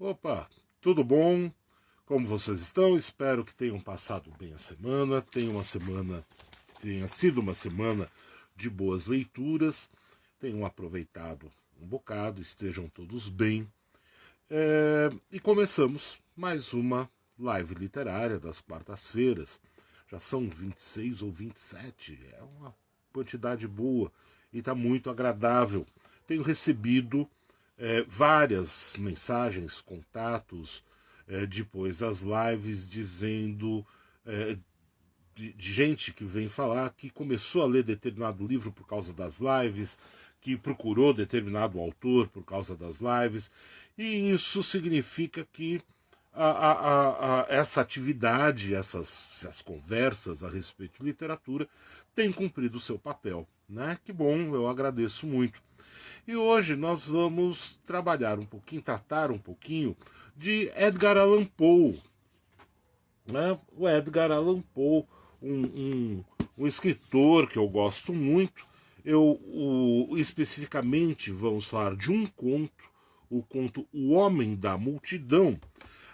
Opa, tudo bom? Como vocês estão? Espero que tenham passado bem a semana. Tenha sido uma semana de boas leituras. Tenham aproveitado um bocado, estejam todos bem. E começamos mais uma live literária das quartas-feiras. Já são 26 ou 27, é uma quantidade boa e está muito agradável. Tenho recebido várias mensagens, contatos, depois das lives, dizendo de gente que vem falar que começou a ler determinado livro por causa das lives, que procurou determinado autor por causa das lives, e isso significa que essa atividade, essas conversas a respeito de literatura, têm cumprido o seu papel. Né? Que bom, eu agradeço muito. E hoje nós vamos tratar um pouquinho de Edgar Allan Poe. Né? O Edgar Allan Poe, um escritor que eu gosto muito. Especificamente vamos falar de um conto, o conto O Homem da Multidão,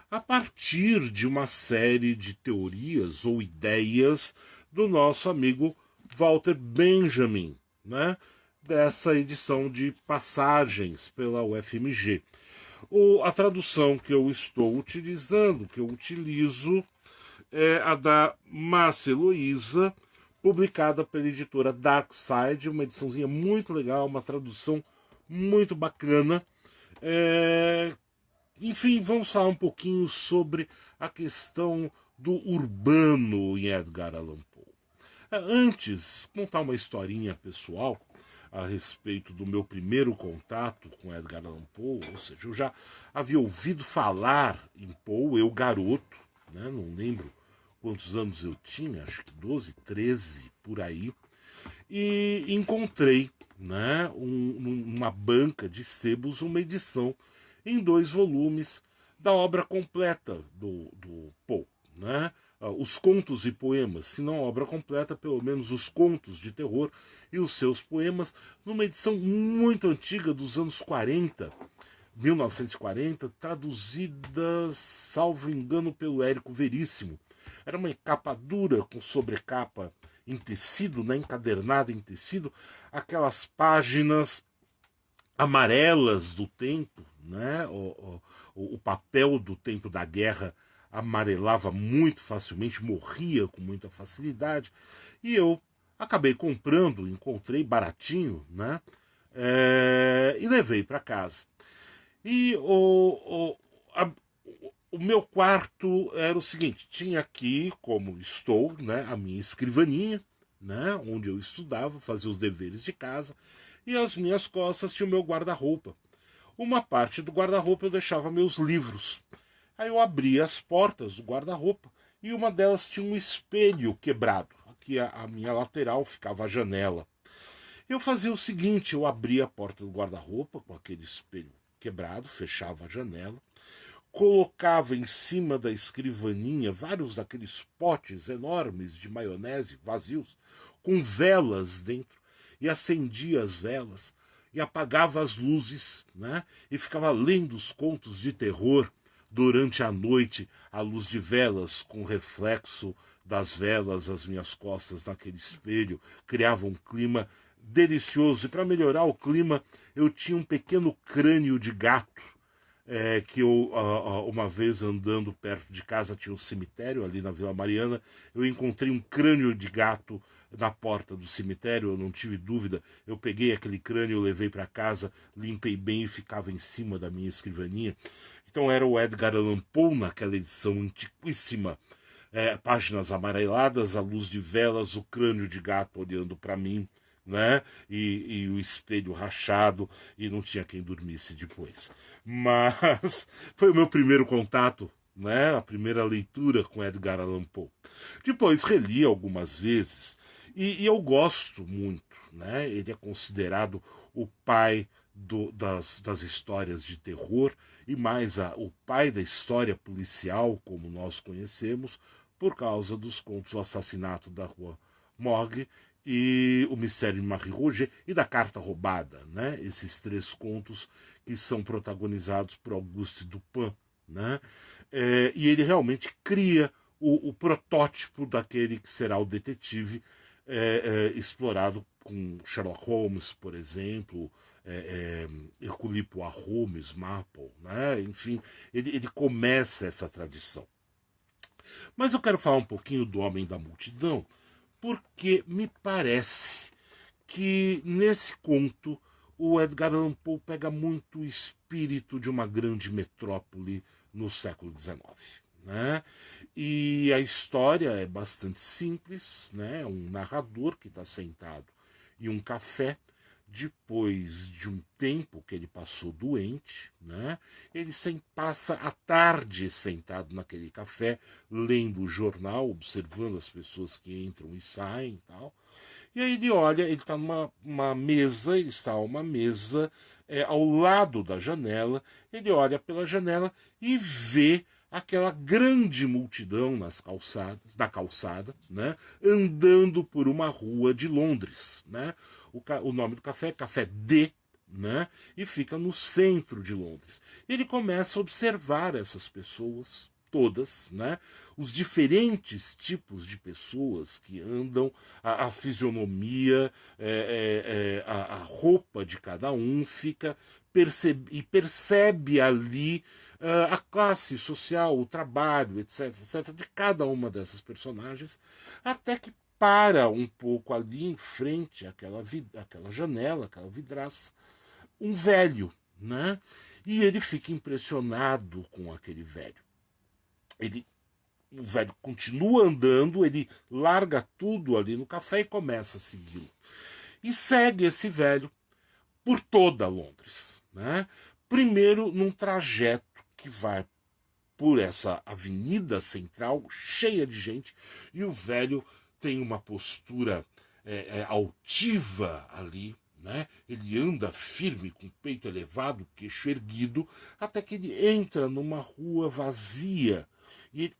a partir de uma série de teorias ou ideias do nosso amigo Walter Benjamin, né? Dessa edição de Passagens pela UFMG. A tradução que eu estou utilizando, que eu utilizo, é a da Márcia Heloísa, publicada pela editora Darkside, uma ediçãozinha muito legal, uma tradução muito bacana. Enfim, vamos falar um pouquinho sobre a questão do urbano em Edgar Allan Poe. Antes, contar uma historinha pessoal a respeito do meu primeiro contato com Edgar Allan Poe, ou seja, eu já havia ouvido falar em Poe, eu garoto, né, não lembro quantos anos eu tinha, acho que 12, 13, por aí, e encontrei, né, numa banca de sebos uma edição em 2 volumes da obra completa do Poe, né? Os contos e poemas, se não a obra completa, pelo menos os contos de terror e os seus poemas, numa edição muito antiga dos anos 40, 1940, traduzida, salvo engano, pelo Érico Veríssimo. Era uma capa dura com sobrecapa em tecido, né, encadernada em tecido, aquelas páginas amarelas do tempo, né? O papel do tempo da guerra amarelava muito facilmente, morria com muita facilidade, e eu acabei comprando, encontrei baratinho, né? E levei para casa. E o meu quarto era o seguinte: tinha aqui, como estou, né, a minha escrivaninha, né, onde eu estudava, fazia os deveres de casa, e às minhas costas tinha o meu guarda-roupa. Uma parte do guarda-roupa eu deixava meus livros. Aí eu abria as portas do guarda-roupa e uma delas tinha um espelho quebrado. Aqui a minha lateral ficava a janela. Eu fazia o seguinte: eu abria a porta do guarda-roupa com aquele espelho quebrado, fechava a janela, colocava em cima da escrivaninha vários daqueles potes enormes de maionese vazios, com velas dentro, e acendia as velas e apagava as luzes, né? E ficava lendo os contos de terror durante a noite à luz de velas, com reflexo das velas às minhas costas naquele espelho, criava um clima delicioso. E para melhorar o clima, eu tinha um pequeno crânio de gato, que eu, uma vez andando perto de casa, tinha um cemitério ali na Vila Mariana, eu encontrei um crânio de gato na porta do cemitério, eu não tive dúvida, eu peguei aquele crânio, levei para casa, limpei bem e ficava em cima da minha escrivaninha. Então era o Edgar Allan Poe naquela edição antiquíssima, páginas amareladas, a luz de velas, o crânio de gato olhando para mim, né? E o espelho rachado, e não tinha quem dormisse depois. Mas foi o meu primeiro contato, né? A primeira leitura com Edgar Allan Poe. Depois reli algumas vezes e eu gosto muito, né? Ele é considerado o pai das histórias de terror e mais o pai da história policial, como nós conhecemos, por causa dos contos O Assassinato da Rua Morgue e O Mistério de Marie Roget e da Carta Roubada, né? Esses três contos que são protagonizados por Auguste Dupin, né? E ele realmente cria o protótipo daquele que será o detetive explorado com Sherlock Holmes, por exemplo, Hercule Poirot, Miss Marple, né? Enfim, ele começa essa tradição. Mas eu quero falar um pouquinho do Homem da Multidão, porque me parece que nesse conto o Edgar Allan Poe pega muito o espírito de uma grande metrópole no século XIX. Né? E a história é bastante simples, né? Um narrador que está sentado em um café depois de um tempo que ele passou doente, né? Ele passa a tarde sentado naquele café, lendo o jornal, observando as pessoas que entram e saem e tal. E aí ele olha, ele está numa mesa, ele está a uma mesa ao lado da janela, ele olha pela janela e vê aquela grande multidão na calçada, né, andando por uma rua de Londres. Né? O nome do café é Café D, né, e fica no centro de Londres. Ele começa a observar essas pessoas todas, né? Os diferentes tipos de pessoas que andam, a fisionomia, a roupa de cada um fica percebe ali a classe social, o trabalho, etc, etc, de cada uma dessas personagens, até que para um pouco ali em frente àquela janela, aquela vidraça, um velho, né? E ele fica impressionado com aquele velho. O velho continua andando, ele larga tudo ali no café e começa a segui-lo. E segue esse velho por toda Londres. Né? Primeiro num trajeto que vai por essa avenida central, cheia de gente, e o velho tem uma postura altiva ali, né? Ele anda firme, com o peito elevado, queixo erguido, até que ele entra numa rua vazia. E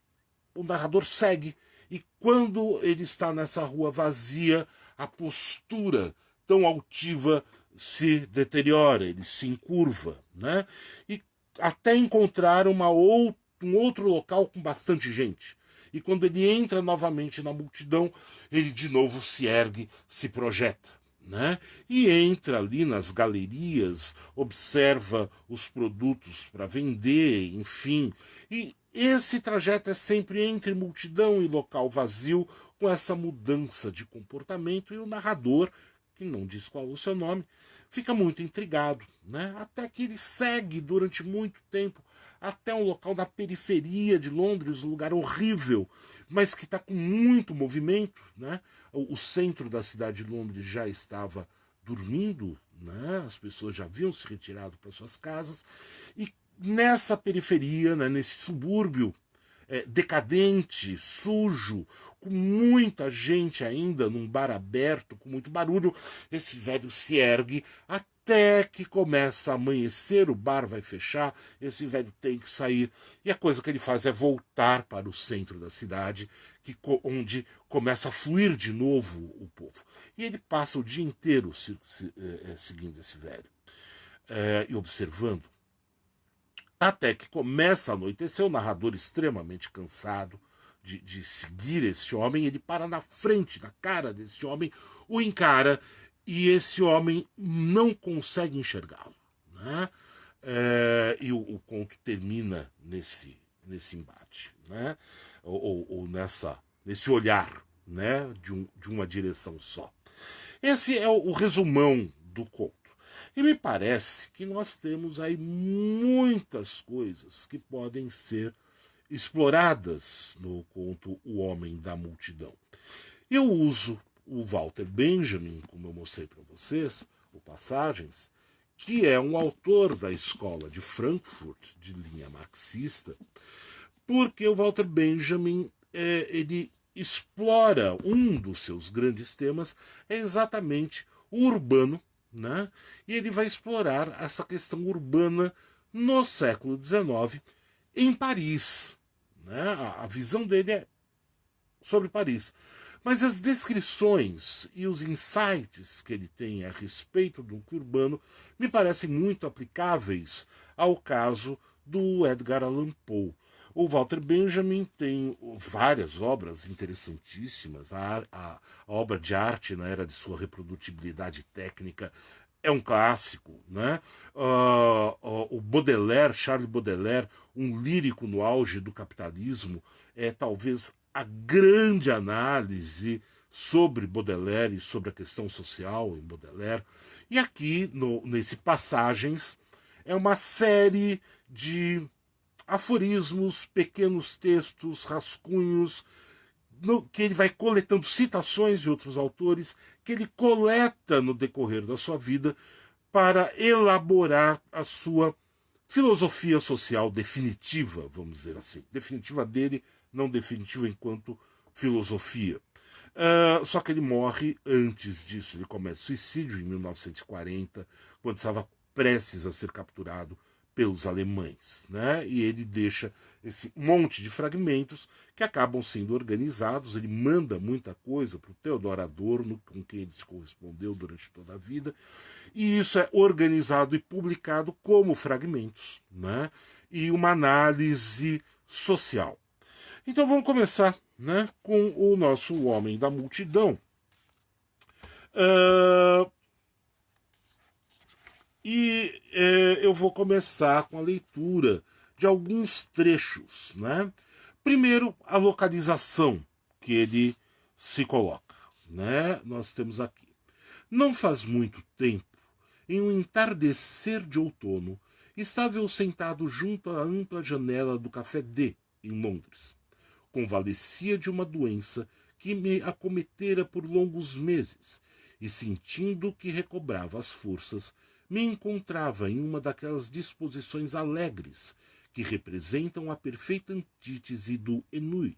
o narrador segue, e quando ele está nessa rua vazia, a postura tão altiva se deteriora, ele se encurva, né? E até encontrar um outro local com bastante gente. E quando ele entra novamente na multidão, ele de novo se ergue, se projeta. Né? E entra ali nas galerias, observa os produtos para vender, enfim. E esse trajeto é sempre entre multidão e local vazio, com essa mudança de comportamento, e o narrador, que não diz qual é o seu nome, fica muito intrigado, né? Até que ele segue durante muito tempo até um local da periferia de Londres, um lugar horrível, mas que está com muito movimento. Né? O centro da cidade de Londres já estava dormindo, né? As pessoas já haviam se retirado para suas casas, e nessa periferia, né, nesse subúrbio decadente, sujo, com muita gente ainda num bar aberto, com muito barulho, esse velho se ergue até que começa a amanhecer, o bar vai fechar, esse velho tem que sair, e a coisa que ele faz é voltar para o centro da cidade, onde começa a fluir de novo o povo. E ele passa o dia inteiro seguindo esse velho e observando, até que começa a anoitecer, o narrador extremamente cansado de seguir esse homem, ele para na frente, na cara desse homem, o encara, e esse homem não consegue enxergá-lo. Né? E o conto termina nesse embate, né? ou nesse olhar, né? de uma direção só. Esse é o resumão do conto. E me parece que nós temos aí muitas coisas que podem ser exploradas no conto O Homem da Multidão. Eu uso o Walter Benjamin, como eu mostrei para vocês, o Passagens, que é um autor da escola de Frankfurt, de linha marxista, porque o Walter Benjamin ele explora um dos seus grandes temas, é exatamente o urbano, né? E ele vai explorar essa questão urbana no século XIX em Paris. Né? A visão dele é sobre Paris. Mas as descrições e os insights que ele tem a respeito do núcleo urbano me parecem muito aplicáveis ao caso do Edgar Allan Poe. O Walter Benjamin tem várias obras interessantíssimas. A obra de arte na era de sua reprodutibilidade técnica é um clássico, né? O Baudelaire, Charles Baudelaire, um lírico no auge do capitalismo, é talvez a grande análise sobre Baudelaire e sobre a questão social em Baudelaire. E aqui, nesse Passagens, é uma série de aforismos, pequenos textos, rascunhos, que ele vai coletando citações de outros autores, que ele coleta no decorrer da sua vida para elaborar a sua filosofia social definitiva, vamos dizer assim. Definitiva dele, não definitiva enquanto filosofia. Só que ele morre antes disso. Ele comete suicídio em 1940, quando estava prestes a ser capturado pelos alemães, né? E ele deixa esse monte de fragmentos que acabam sendo organizados. Ele manda muita coisa para o Theodor Adorno, com quem ele se correspondeu durante toda a vida, e isso é organizado e publicado como fragmentos, né? E uma análise social. Então vamos começar, né, com o nosso Homem da Multidão. Eu vou começar com a leitura de alguns trechos, né? Primeiro, a localização que ele se coloca, né? Nós temos aqui. Não faz muito tempo, em um entardecer de outono, estava eu sentado junto à ampla janela do Café D, em Londres. Convalescia de uma doença que me acometera por longos meses, e sentindo que recobrava as forças, me encontrava em uma daquelas disposições alegres que representam a perfeita antítese do ennui.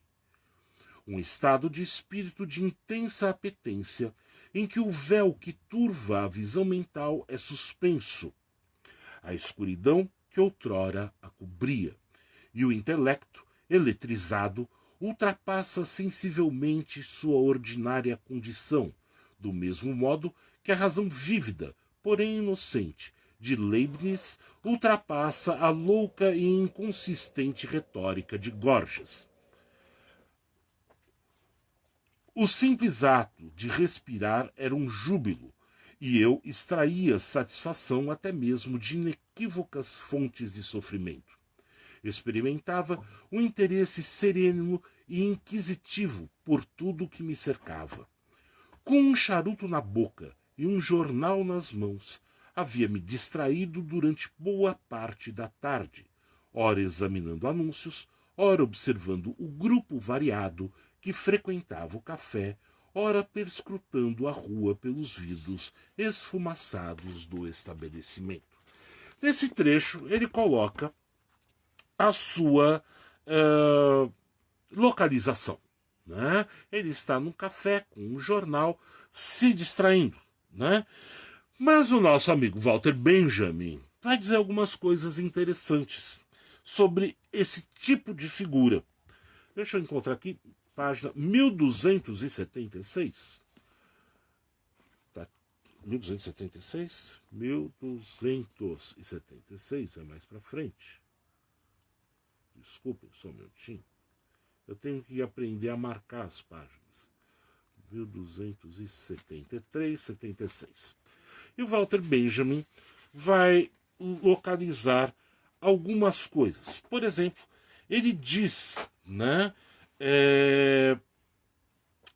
Um estado de espírito de intensa apetência, em que o véu que turva a visão mental é suspenso, a escuridão que outrora a cobria, e o intelecto, eletrizado, ultrapassa sensivelmente sua ordinária condição, do mesmo modo que a razão vívida, porém inocente, de Leibniz ultrapassa a louca e inconsistente retórica de Gorgias. O simples ato de respirar era um júbilo, e eu extraía satisfação até mesmo de inequívocas fontes de sofrimento. Experimentava um interesse sereno e inquisitivo por tudo o que me cercava. Com um charuto na boca e um jornal nas mãos, havia-me distraído durante boa parte da tarde, ora examinando anúncios, ora observando o grupo variado que frequentava o café, ora perscrutando a rua pelos vidros esfumaçados do estabelecimento. Nesse trecho, ele coloca a sua localização. Né? Ele está num café com um jornal se distraindo. Né? Mas o nosso amigo Walter Benjamin vai dizer algumas coisas interessantes sobre esse tipo de figura. Deixa eu encontrar aqui, página 1276. Tá. 1276? 1276, é mais para frente. Desculpem, só um minutinho. Eu tenho que aprender a marcar as páginas. 1273, 76. E o Walter Benjamin vai localizar algumas coisas. Por exemplo, ele diz, né,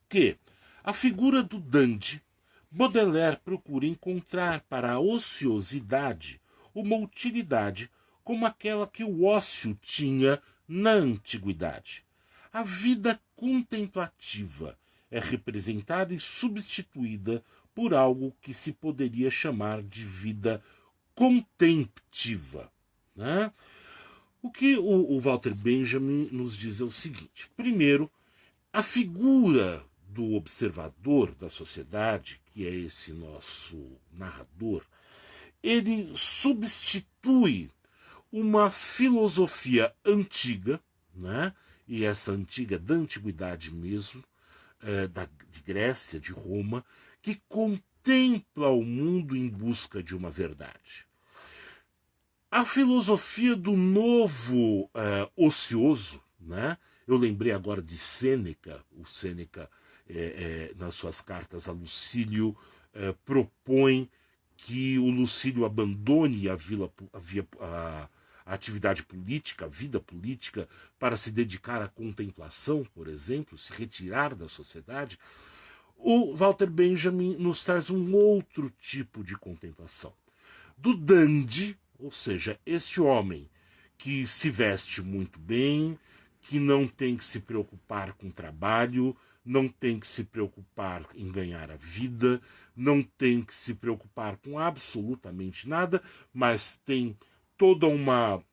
que a figura do dandy, Baudelaire procura encontrar para a ociosidade uma utilidade como aquela que o ócio tinha na antiguidade. A vida contemplativa é representada e substituída por algo que se poderia chamar de vida contemptiva. Né? O que o Walter Benjamin nos diz é o seguinte: primeiro, a figura do observador da sociedade, que é esse nosso narrador, ele substitui uma filosofia antiga, né? E essa antiga da antiguidade mesmo, de Grécia, de Roma, que contempla o mundo em busca de uma verdade. A filosofia do novo ocioso, né? Eu lembrei agora de Sêneca, o Sêneca, nas suas cartas a Lucílio, propõe que o Lucílio abandone a atividade política, a vida política, para se dedicar à contemplação, por exemplo, se retirar da sociedade. O Walter Benjamin nos traz um outro tipo de contemplação. Do dandy, ou seja, este homem que se veste muito bem, que não tem que se preocupar com trabalho, não tem que se preocupar em ganhar a vida, não tem que se preocupar com absolutamente nada, mas tem toda uma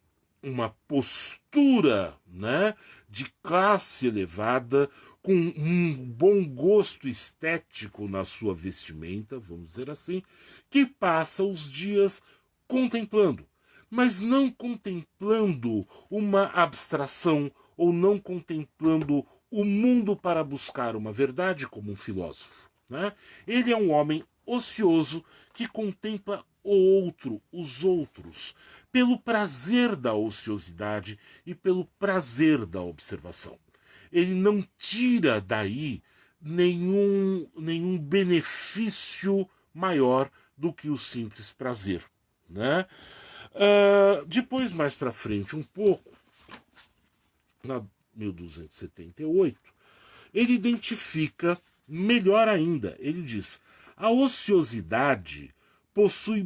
postura, né, de classe elevada, com um bom gosto estético na sua vestimenta, vamos dizer assim, que passa os dias contemplando, mas não contemplando uma abstração ou não contemplando o mundo para buscar uma verdade como um filósofo. Né? Ele é um homem ocioso que contempla o outro, os outros, pelo prazer da ociosidade e pelo prazer da observação. Ele não tira daí nenhum benefício maior do que o simples prazer. Né? Depois, mais para frente um pouco, na 1278, ele identifica melhor ainda. Ele diz: a ociosidade possui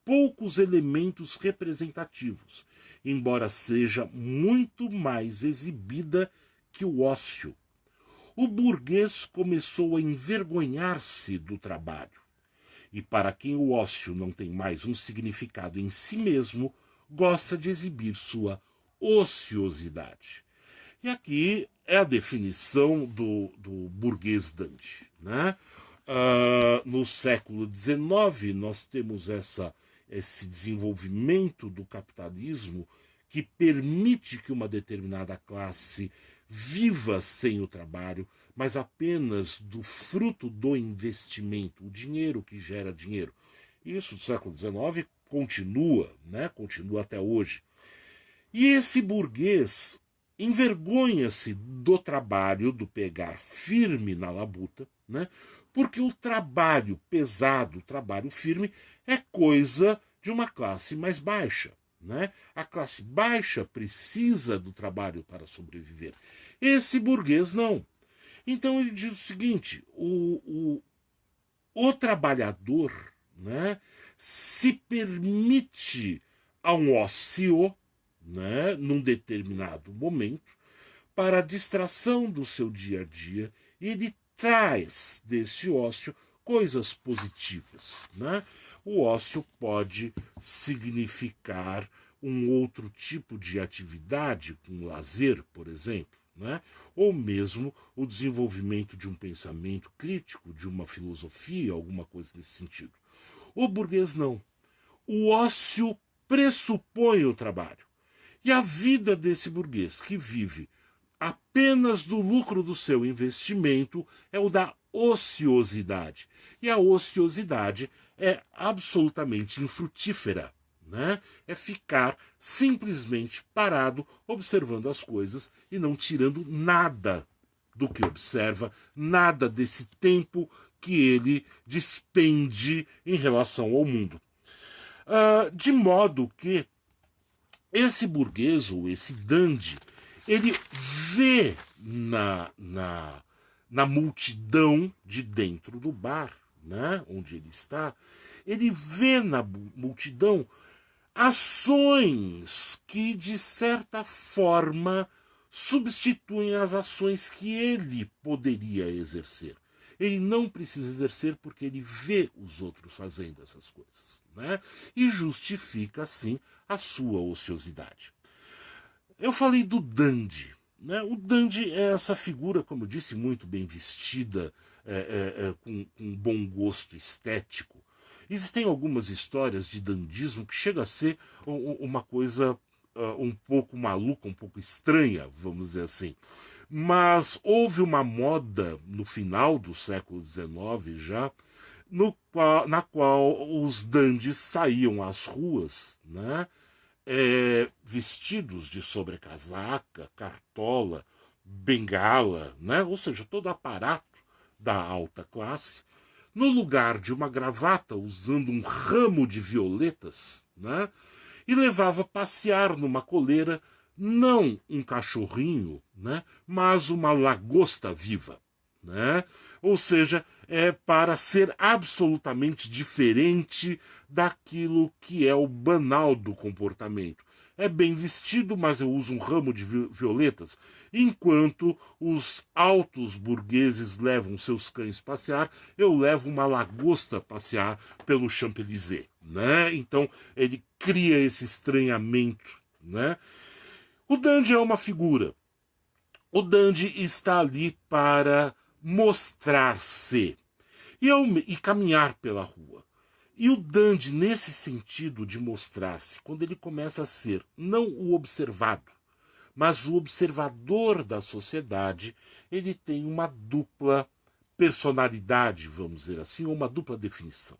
poucos elementos representativos, embora seja muito mais exibida que o ócio. O burguês começou a envergonhar-se do trabalho. E para quem o ócio não tem mais um significado em si mesmo, gosta de exibir sua ociosidade. E aqui é a definição do burguês dandy. Né? No século XIX, nós temos esse desenvolvimento do capitalismo que permite que uma determinada classe viva sem o trabalho, mas apenas do fruto do investimento, o dinheiro que gera dinheiro. Isso do século XIX continua, né? Continua até hoje. E esse burguês envergonha-se do trabalho, do pegar firme na labuta, né? Porque o trabalho pesado, o trabalho firme, é coisa de uma classe mais baixa. Né? A classe baixa precisa do trabalho para sobreviver. Esse burguês não. Então ele diz o seguinte: o trabalhador, né, se permite a um ócio, né, num determinado momento, para a distração do seu dia a dia, e ele traz desse ócio coisas positivas. Né? O ócio pode significar um outro tipo de atividade, com lazer, por exemplo, né? Ou mesmo o desenvolvimento de um pensamento crítico, de uma filosofia, alguma coisa nesse sentido. O burguês não. O ócio pressupõe o trabalho. E a vida desse burguês que vive apenas do lucro do seu investimento é o da ociosidade. E a ociosidade é absolutamente infrutífera. Né? É ficar simplesmente parado, observando as coisas e não tirando nada do que observa, nada desse tempo que ele despende em relação ao mundo. De modo que esse burguês, ou esse dandy, ele vê na multidão de dentro do bar, né, onde ele está, ele vê na multidão ações que, de certa forma, substituem as ações que ele poderia exercer. Ele não precisa exercer porque ele vê os outros fazendo essas coisas. Né? E justifica, assim, a sua ociosidade. Eu falei do dandy. Né? O dandy é essa figura, como eu disse, muito bem vestida, com bom gosto estético. Existem algumas histórias de dandismo que chega a ser uma coisa um pouco maluca, um pouco estranha, vamos dizer assim. Mas houve uma moda no final do século XIX já, na qual os dandies saíam às ruas, né, vestidos de sobrecasaca, cartola, bengala, né, ou seja, todo aparato da alta classe, no lugar de uma gravata usando um ramo de violetas, né, e levava a passear numa coleira não um cachorrinho, né, mas uma lagosta viva. Né? Ou seja, é para ser absolutamente diferente daquilo que é o banal do comportamento. É bem vestido, mas eu uso um ramo de violetas, enquanto os altos burgueses levam seus cães passear, eu levo uma lagosta passear pelo Champs-Élysées. Né? Então ele cria esse estranhamento. Né? O dandy é uma figura. O dandy está ali para mostrar-se e caminhar pela rua. E o dandy, nesse sentido de mostrar-se, quando ele começa a ser não o observado, mas o observador da sociedade, ele tem uma dupla personalidade, vamos dizer assim, ou uma dupla definição.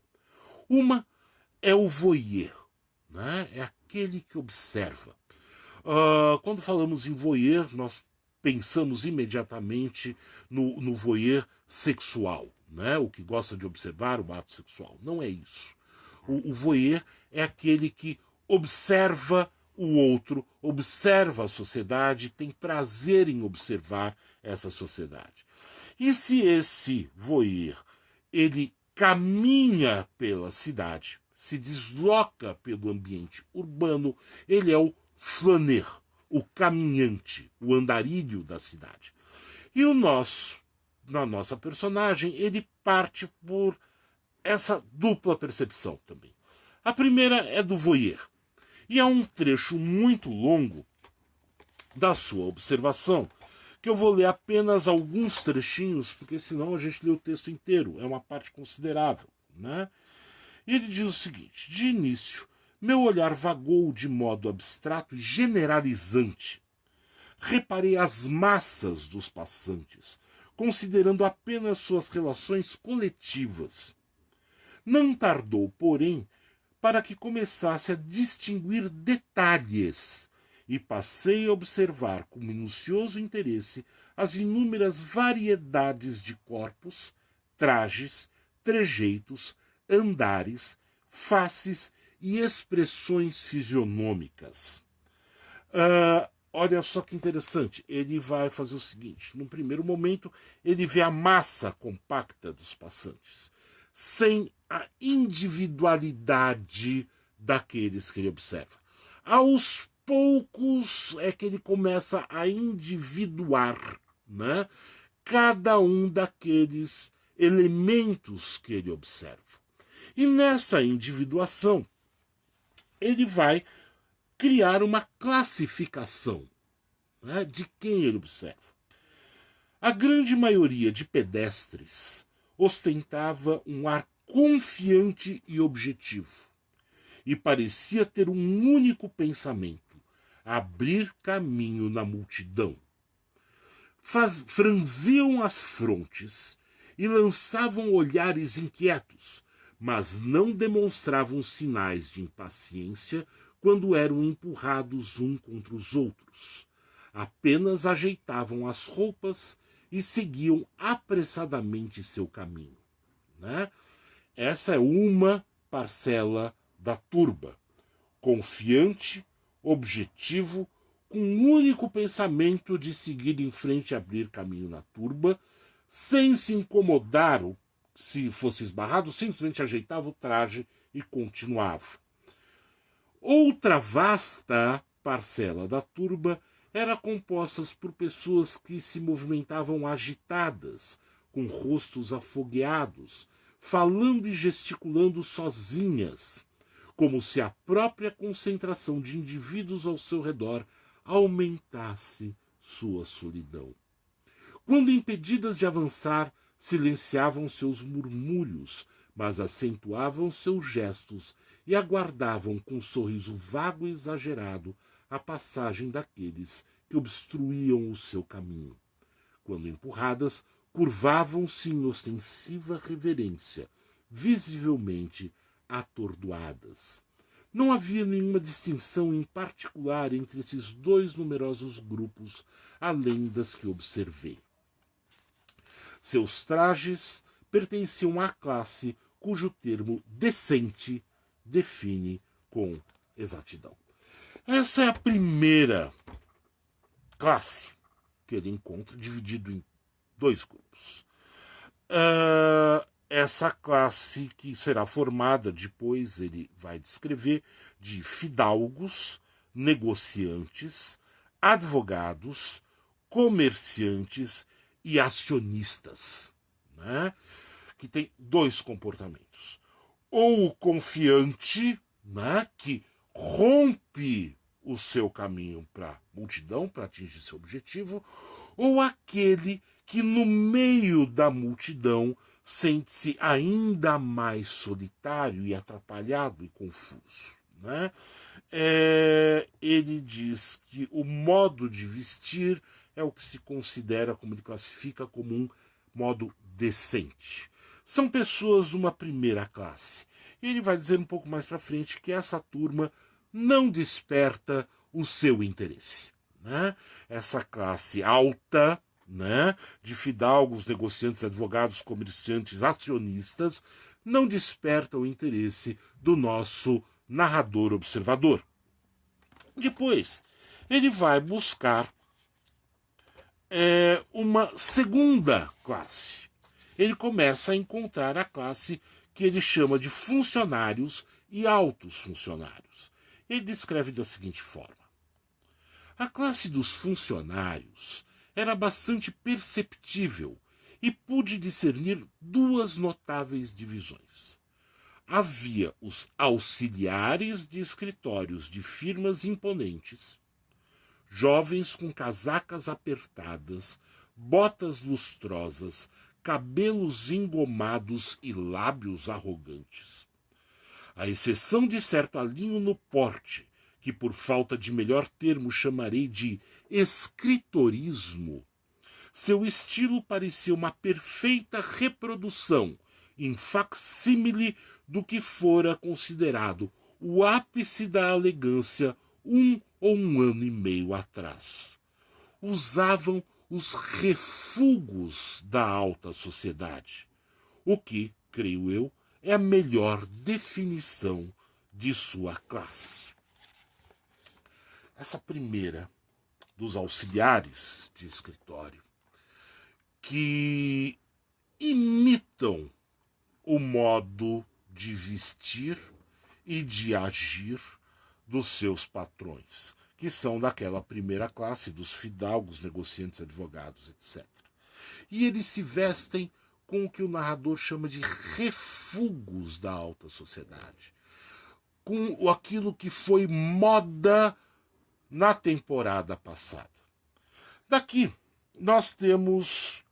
Uma é o voyeur, né? É aquele que observa. Quando falamos em voyeur, nós pensamos imediatamente no voyeur sexual, né? O que gosta de observar o ato sexual. Não é isso. O voyeur é aquele que observa o outro, observa a sociedade, tem prazer em observar essa sociedade. E se esse voyeur ele caminha pela cidade, se desloca pelo ambiente urbano, ele é o flâneur, o caminhante, o andarilho da cidade. E na nossa personagem, ele parte por essa dupla percepção também. A primeira é do voyeur. E é um trecho muito longo da sua observação, que eu vou ler apenas alguns trechinhos, porque senão a gente lê o texto inteiro, é uma parte considerável. Né? E ele diz o seguinte: de início, meu olhar vagou de modo abstrato e generalizante. Reparei as massas dos passantes, considerando apenas suas relações coletivas. Não tardou, porém, para que começasse a distinguir detalhes e passei a observar com minucioso interesse as inúmeras variedades de corpos, trajes, trejeitos, andares, faces e expressões fisionômicas. Olha só que interessante, ele vai fazer o seguinte: num primeiro momento, ele vê a massa compacta dos passantes, sem a individualidade daqueles que ele observa. Aos poucos é que ele começa a individuar, né, cada um daqueles elementos que ele observa. E nessa individuação, ele vai criar uma classificação, né, de quem ele observa. A grande maioria de pedestres ostentava um ar confiante e objetivo, e parecia ter um único pensamento: abrir caminho na multidão. Franziam as frontes e lançavam olhares inquietos, mas não demonstravam sinais de impaciência quando eram empurrados um contra os outros. Apenas ajeitavam as roupas e seguiam apressadamente seu caminho. Né? Essa é uma parcela da turba, confiante, objetivo, com um único pensamento de seguir em frente e abrir caminho na turba, sem se incomodar se fosse esbarrado, simplesmente ajeitava o traje e continuava. Outra vasta parcela da turba era composta por pessoas que se movimentavam agitadas, com rostos afogueados, falando e gesticulando sozinhas, como se a própria concentração de indivíduos ao seu redor aumentasse sua solidão. Quando impedidas de avançar, silenciavam seus murmúrios, mas acentuavam seus gestos e aguardavam com um sorriso vago e exagerado a passagem daqueles que obstruíam o seu caminho. quando empurradas, curvavam-se em ostensiva reverência, visivelmente atordoadas. Não havia nenhuma distinção em particular entre esses dois numerosos grupos, além das que observei. Seus trajes pertenciam à classe cujo termo decente define com exatidão. Essa é a primeira classe que ele encontra, dividido em dois grupos. Essa classe que será formada, depois ele vai descrever, de fidalgos, negociantes, advogados, comerciantes e acionistas, né? Que tem dois comportamentos. Ou o confiante, né? Que rompe o seu caminho para a multidão, para atingir seu objetivo, ou aquele que no meio da multidão sente-se ainda mais solitário e atrapalhado e confuso, né? Ele diz que o modo de vestir é o que se considera, como ele classifica, como um modo decente. São pessoas de uma primeira classe. E ele vai dizer um pouco mais para frente que essa turma não desperta o seu interesse, né? Essa classe alta, né, de fidalgos, negociantes, advogados, comerciantes, acionistas, não desperta o interesse do nosso narrador observador. Depois, ele vai buscar uma segunda classe. Ele começa a encontrar a classe que ele chama de funcionários e altos funcionários. Ele descreve da seguinte forma: a classe dos funcionários era bastante perceptível e pude discernir duas notáveis divisões. Havia os auxiliares de escritórios de firmas imponentes, jovens com casacas apertadas, botas lustrosas, cabelos engomados e lábios arrogantes. À exceção de certo alinho no porte, que por falta de melhor termo chamarei de escritorismo, seu estilo parecia uma perfeita reprodução, em facsímile, do que fora considerado o ápice da elegância um ou um ano e meio atrás. Usavam os refugos da alta sociedade, o que, creio eu, é a melhor definição de sua classe. Essa primeira dos auxiliares de escritório, que imitam o modo de vestir e de agir dos seus patrões, que são daquela primeira classe, dos fidalgos, negociantes, advogados, etc. E eles se vestem com o que o narrador chama de refugos da alta sociedade, com aquilo que foi moda na temporada passada. Daqui nós temos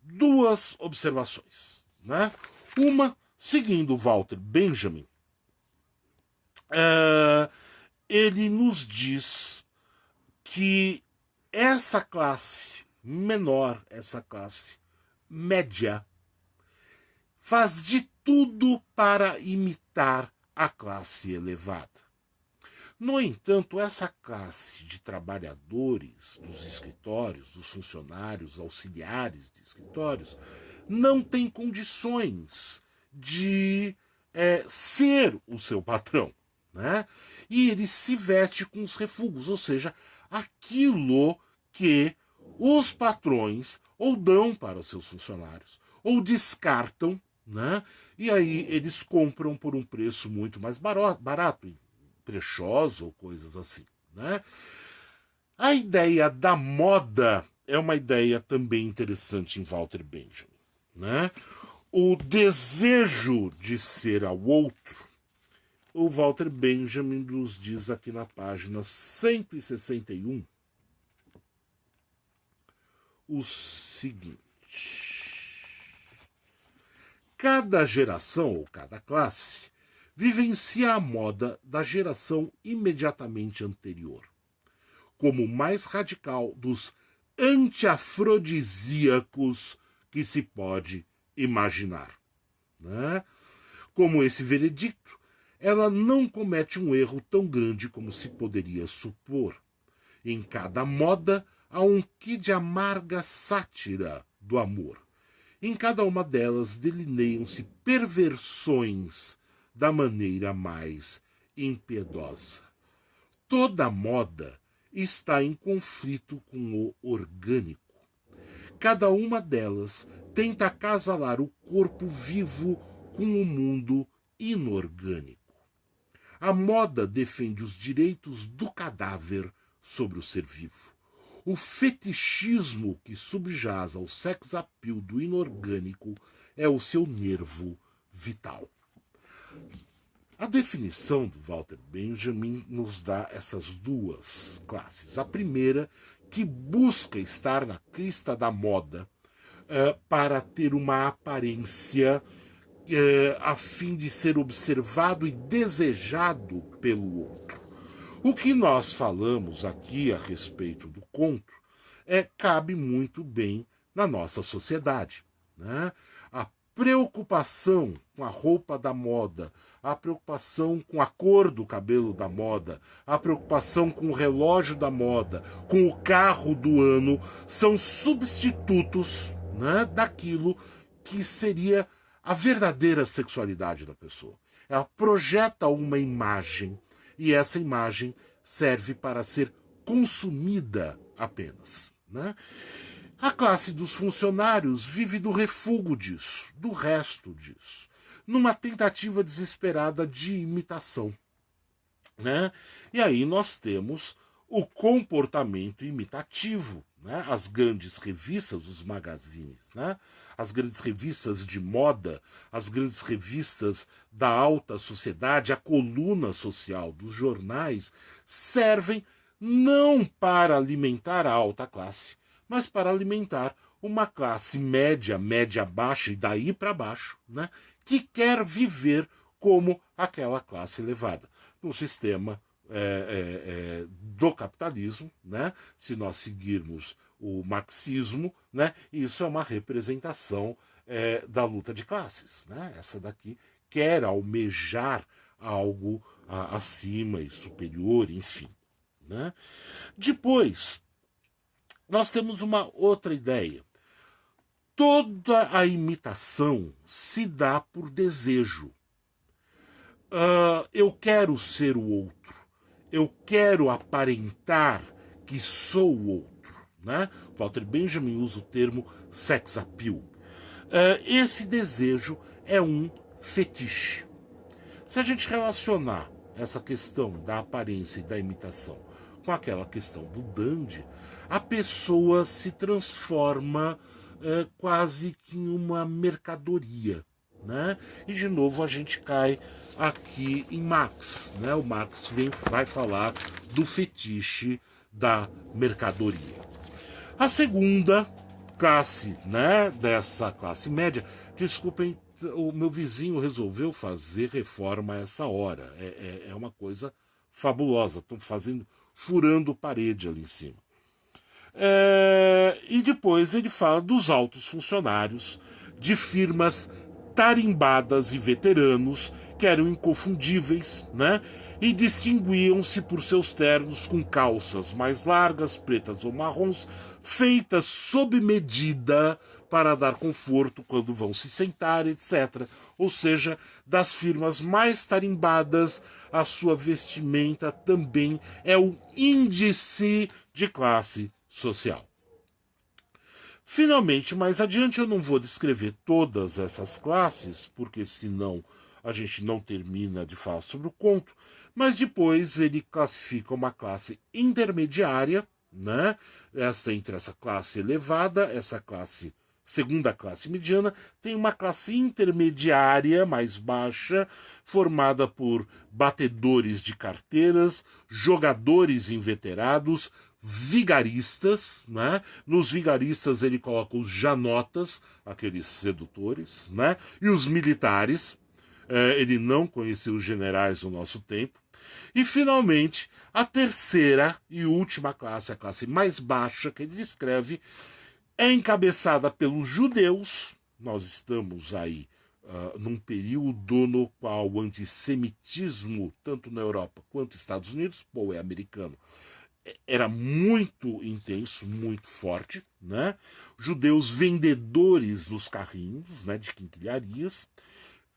duas observações, né? Uma, seguindo Walter Benjamin, ele nos diz que essa classe menor, essa classe média, faz de tudo para imitar a classe elevada. No entanto, essa classe de trabalhadores dos escritórios, dos funcionários, auxiliares de escritórios, não tem condições de ser o seu patrão, né? E ele se veste com os refugos, ou seja, aquilo que os patrões ou dão para os seus funcionários, ou descartam, né? E aí eles compram por um preço muito mais barato, brechós ou coisas assim, né? A ideia da moda é uma ideia também interessante em Walter Benjamin, né? O desejo de ser ao outro, o Walter Benjamin nos diz aqui na página 161 o seguinte: cada geração ou cada classe vivencia a moda da geração imediatamente anterior, como o mais radical dos antiafrodisíacos que se pode imaginar, né? Como esse veredicto, ela não comete um erro tão grande como se poderia supor. Em cada moda há um quê de amarga sátira do amor. Em cada uma delas delineiam-se perversões da maneira mais impiedosa. Toda moda está em conflito com o orgânico. Cada uma delas tenta acasalar o corpo vivo com o mundo inorgânico. A moda defende os direitos do cadáver sobre o ser vivo. O fetichismo que subjaz ao sex appeal do inorgânico é o seu nervo vital. A definição do Walter Benjamin nos dá essas duas classes. A primeira, que busca estar na crista da moda para ter uma aparência a fim de ser observado e desejado pelo outro. O que nós falamos aqui a respeito do conto cabe muito bem na nossa sociedade, né? A preocupação com a roupa da moda, a preocupação com a cor do cabelo da moda, a preocupação com o relógio da moda, com o carro do ano, são substitutos, né, daquilo que seria a verdadeira sexualidade da pessoa. Ela projeta uma imagem e essa imagem serve para ser consumida apenas, né? A classe dos funcionários vive do refúgio disso, do resto disso, numa tentativa desesperada de imitação, né? E aí nós temos o comportamento imitativo, né? As grandes revistas, os magazines, né? As grandes revistas de moda, as grandes revistas da alta sociedade, a coluna social dos jornais, servem não para alimentar a alta classe, mas para alimentar uma classe média, média-baixa e daí para baixo, né, que quer viver como aquela classe elevada. No sistema do capitalismo, né, se nós seguirmos o marxismo, né, isso é uma representação da luta de classes. Né? Essa daqui quer almejar algo acima e superior, enfim. Né? Depois, nós temos uma outra ideia. Toda a imitação se dá por desejo. Eu quero ser o outro. Eu quero aparentar que sou o outro. Né? Walter Benjamin usa o termo sex appeal. Esse desejo é um fetiche. Se a gente relacionar essa questão da aparência e da imitação com aquela questão do dandy, a pessoa se transforma quase que em uma mercadoria. Né? E de novo a gente cai aqui em Marx. Né? O Marx vai falar do fetiche da mercadoria. A segunda classe, né, dessa classe média, desculpem, o meu vizinho resolveu fazer reforma a essa hora. É uma coisa fabulosa. Estão furando parede ali em cima. E depois ele fala dos altos funcionários de firmas tarimbadas e veteranos que eram inconfundíveis, né? E distinguiam-se por seus ternos com calças mais largas, pretas ou marrons, feitas sob medida para dar conforto quando vão se sentar, etc. Ou seja, das firmas mais tarimbadas, a sua vestimenta também é um índice de classe social. Finalmente, mais adiante, eu não vou descrever todas essas classes, porque senão a gente não termina de falar sobre o conto, mas depois ele classifica uma classe intermediária, né? Entre essa classe elevada, essa classe segunda classe mediana, tem uma classe intermediária mais baixa, formada por batedores de carteiras, jogadores inveterados, vigaristas, né? Nos vigaristas ele coloca os janotas, aqueles sedutores, né? E os militares. Ele não conheceu os generais no nosso tempo. E, finalmente, a terceira e última classe, a classe mais baixa que ele descreve, é encabeçada pelos judeus. Nós estamos aí num período no qual o antissemitismo, tanto na Europa quanto nos Estados Unidos, Poe é americano, era muito intenso, muito forte, né? Judeus vendedores dos carrinhos, né, de quinquilharias,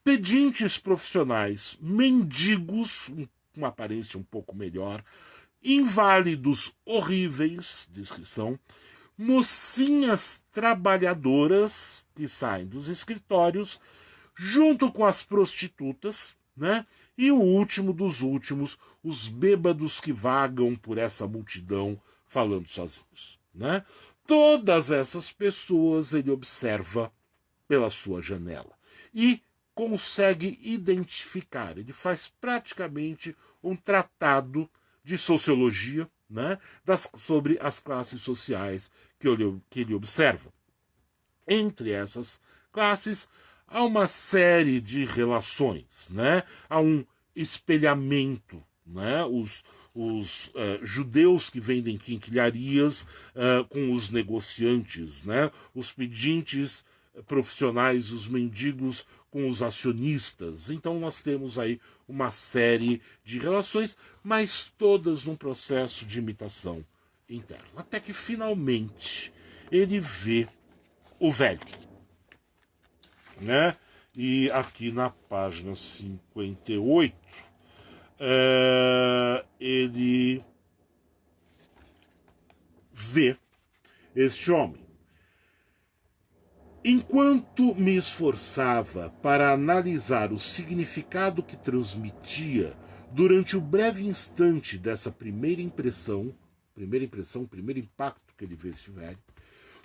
pedintes profissionais, mendigos, com uma aparência um pouco melhor, inválidos horríveis, descrição, mocinhas trabalhadoras que saem dos escritórios, junto com as prostitutas, né? E o último dos últimos, os bêbados que vagam por essa multidão falando sozinhos, né? Todas essas pessoas ele observa pela sua janela e consegue identificar. Ele faz praticamente um tratado de sociologia, né, sobre as classes sociais que ele observa. Entre essas classes, há uma série de relações, né? Há um espelhamento, né? Os judeus que vendem quinquilharias com os negociantes, né? Os pedintes profissionais, os mendigos com os acionistas. Então nós temos aí uma série de relações, mas todas num processo de imitação interna. Até que finalmente ele vê o velho, né? E aqui na página 58, ele vê este homem. Enquanto me esforçava para analisar o significado que transmitia durante o breve instante dessa primeiro impacto que ele vê este velho,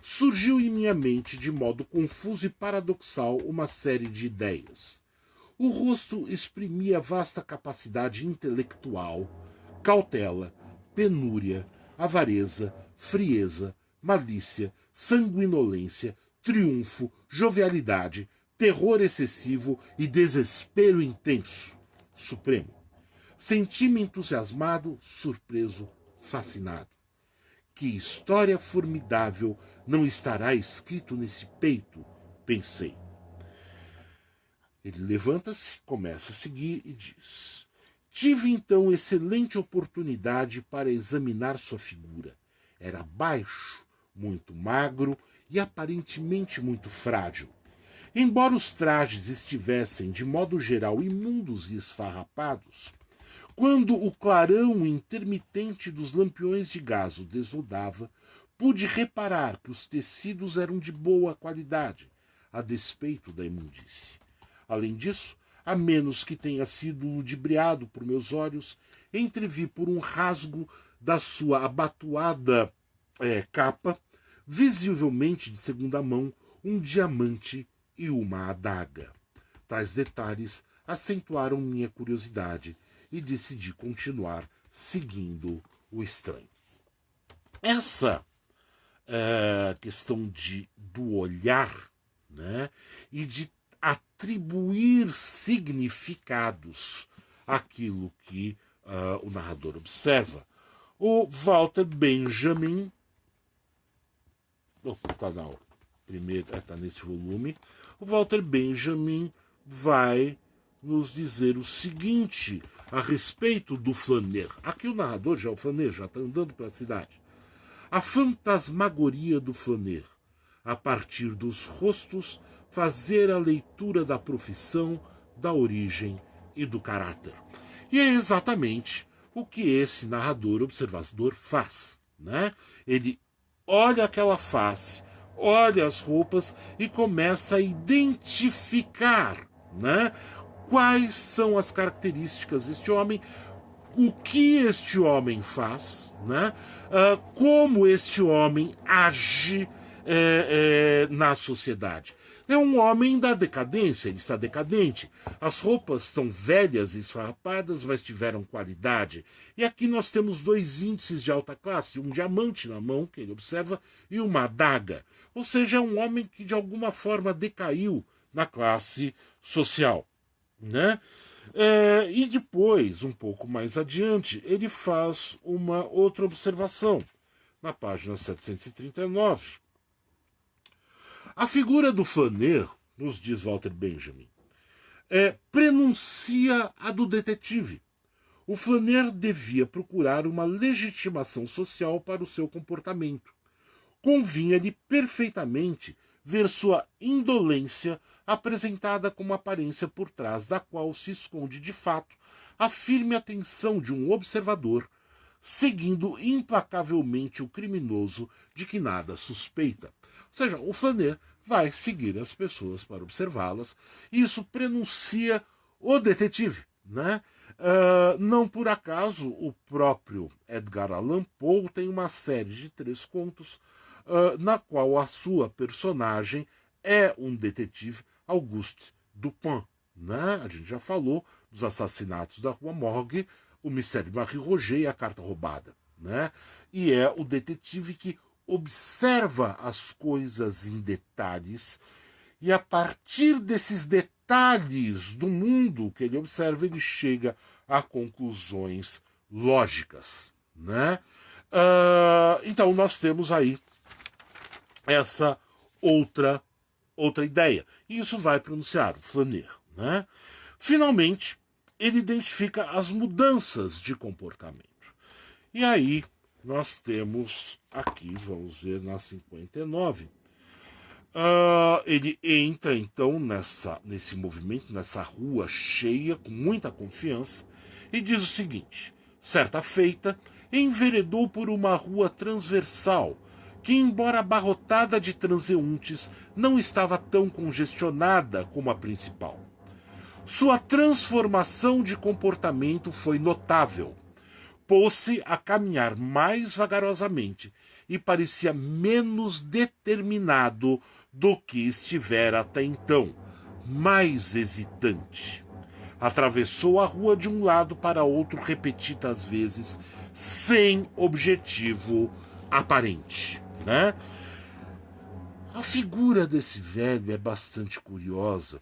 surgiu em minha mente de modo confuso e paradoxal uma série de ideias. O rosto exprimia vasta capacidade intelectual, cautela, penúria, avareza, frieza, malícia, sanguinolência, triunfo, jovialidade, terror excessivo e desespero intenso, supremo. Senti-me entusiasmado, surpreso, fascinado. Que história formidável não estará escrito nesse peito, pensei. Ele levanta-se, começa a seguir e diz: tive então excelente oportunidade para examinar sua figura. Era baixo, muito magro e aparentemente muito frágil. Embora os trajes estivessem, de modo geral, imundos e esfarrapados, quando o clarão intermitente dos lampiões de gás o desnudava, pude reparar que os tecidos eram de boa qualidade, a despeito da imundície. Além disso, a menos que tenha sido ludibriado por meus olhos, entrevi por um rasgo da sua abatuada capa, visivelmente de segunda mão, um diamante e uma adaga. Tais detalhes acentuaram minha curiosidade e decidi continuar seguindo o estranho. Essa questão do olhar, né, e de atribuir significados àquilo que o narrador observa. O Walter Benjamin, está nesse volume, o Walter Benjamin vai nos dizer o seguinte a respeito do flaner. Aqui o narrador, já o flaner, já está andando pela cidade. A fantasmagoria do flaner, a partir dos rostos, fazer a leitura da profissão, da origem e do caráter. E é exatamente o que esse narrador observador faz, né? Ele olha aquela face, olha as roupas e começa a identificar, né, quais são as características deste homem, o que este homem faz, né, como este homem age na sociedade. É um homem da decadência, ele está decadente. As roupas são velhas e esfarrapadas, mas tiveram qualidade. E aqui nós temos dois índices de alta classe, um diamante na mão, que ele observa, e uma adaga. Ou seja, é um homem que de alguma forma decaiu na classe social, né? E depois, um pouco mais adiante, ele faz uma outra observação, na página 739. A figura do flaner, nos diz Walter Benjamin, prenuncia a do detetive. O flaner devia procurar uma legitimação social para o seu comportamento. Convinha-lhe perfeitamente ver sua indolência apresentada como aparência por trás da qual se esconde de fato a firme atenção de um observador, seguindo implacavelmente o criminoso de que nada suspeita. Ou seja, o flaner vai seguir as pessoas para observá-las, e isso prenuncia o detetive, né? Não por acaso o próprio Edgar Allan Poe tem uma série de 3 contos na qual a sua personagem é um detetive Auguste Dupin. Né? A gente já falou dos assassinatos da Rua Morgue, o mistério de Marie Roget e a carta roubada. Né? E é o detetive que observa as coisas em detalhes, e a partir desses detalhes do mundo que ele observa, ele chega a conclusões lógicas. Né? Então nós temos aí essa outra ideia. E isso vai pronunciar o flaner. Né? Finalmente, ele identifica as mudanças de comportamento. E aí nós temos aqui, vamos ver na 59, ele entra então nesse movimento, nessa rua cheia, com muita confiança, e diz o seguinte: certa feita, enveredou por uma rua transversal, que, embora abarrotada de transeuntes, não estava tão congestionada como a principal. Sua transformação de comportamento foi notável. Pôs-se a caminhar mais vagarosamente e parecia menos determinado do que estivera até então, mais hesitante. Atravessou a rua de um lado para outro repetidas vezes, sem objetivo aparente. Né? A figura desse velho é bastante curiosa,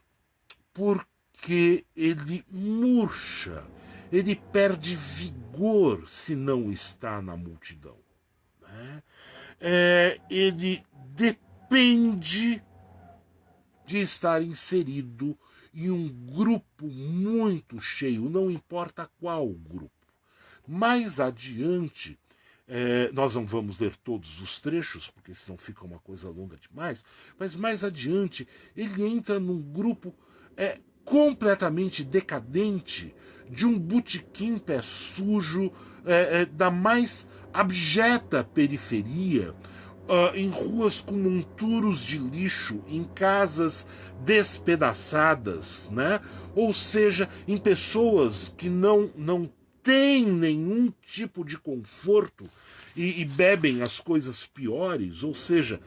porque ele murcha, ele perde vigor se não está na multidão. Né? Ele depende de estar inserido em um grupo muito cheio, não importa qual grupo. Mais adiante, nós não vamos ler todos os trechos, porque senão fica uma coisa longa demais, mas mais adiante ele entra num grupo completamente decadente, de um botequim pé sujo, da mais abjeta periferia, em ruas com monturos de lixo, em casas despedaçadas, né? Ou seja, em pessoas que não têm nenhum tipo de conforto e bebem as coisas piores, ou seja,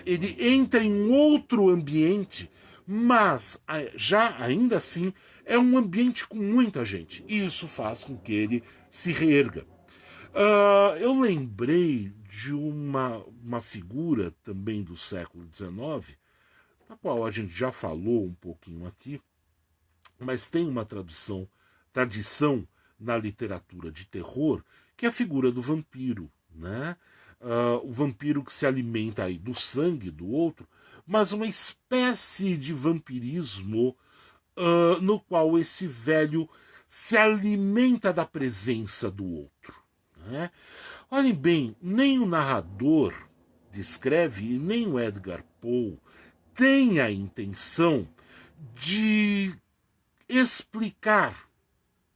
ele entra em outro ambiente, mas já ainda assim é um ambiente com muita gente, e isso faz com que ele se reerga. Eu lembrei de uma figura também do século XIX, da qual a gente já falou um pouquinho aqui, mas tem uma tradição na literatura de terror, que é a figura do vampiro. Né? O vampiro que se alimenta aí do sangue do outro, mas uma espécie de vampirismo no qual esse velho se alimenta da presença do outro. Né? Olhem bem, nem o narrador descreve e nem o Edgar Poe tem a intenção de explicar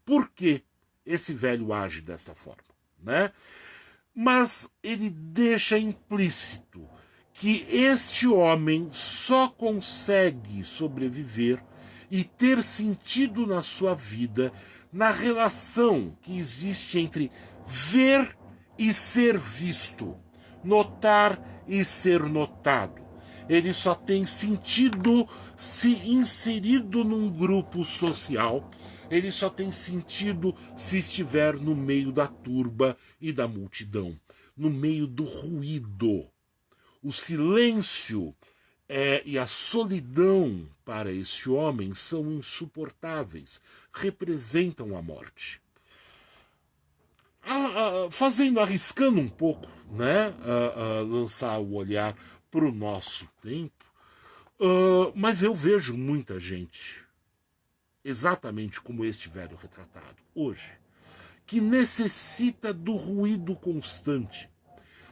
por que esse velho age dessa forma. Né? Mas ele deixa implícito que este homem só consegue sobreviver e ter sentido na sua vida na relação que existe entre ver e ser visto, notar e ser notado. Ele só tem sentido se inserido num grupo social, ele só tem sentido se estiver no meio da turba e da multidão, no meio do ruído. O silêncio E a solidão para este homem são insuportáveis, representam a morte. Arriscando um pouco, né, lançar o olhar para o nosso tempo, mas eu vejo muita gente, exatamente como este velho retratado, hoje, que necessita do ruído constante.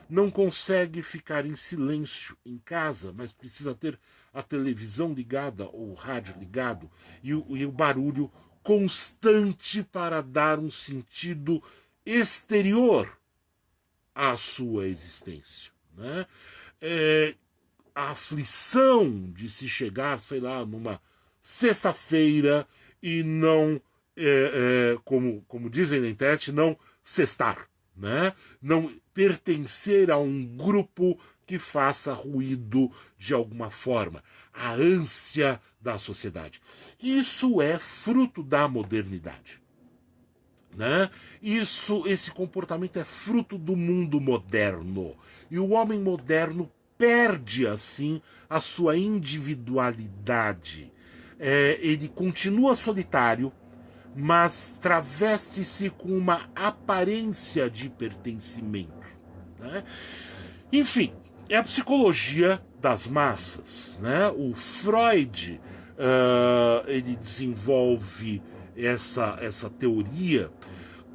Não consegue ficar em silêncio em casa, mas precisa ter a televisão ligada ou o rádio ligado e o barulho constante para dar um sentido exterior à sua existência. Né? A aflição de se chegar, sei lá, numa sexta-feira e não, como dizem na internet, não sextar, né? Não pertencer a um grupo que faça ruído de alguma forma. A ânsia da sociedade. Isso é fruto da modernidade. Né? Esse comportamento é fruto do mundo moderno. E o homem moderno perde, assim, a sua individualidade. Ele continua solitário, mas traveste-se com uma aparência de pertencimento. Né? Enfim, é a psicologia das massas. Né? O Freud ele desenvolve essa teoria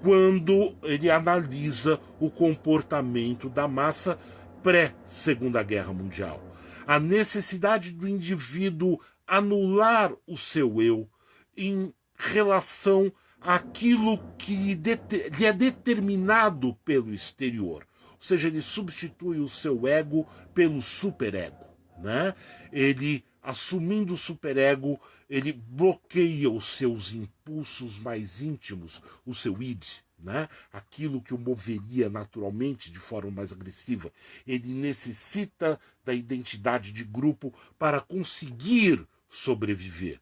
quando ele analisa o comportamento da massa pré-Segunda Guerra Mundial. A necessidade do indivíduo anular o seu eu em relação àquilo que lhe é determinado pelo exterior. Ou seja, ele substitui o seu ego pelo superego. Né? Ele, assumindo o superego, ele bloqueia os seus impulsos mais íntimos, o seu id, né? Aquilo que o moveria naturalmente de forma mais agressiva. Ele necessita da identidade de grupo para conseguir sobreviver.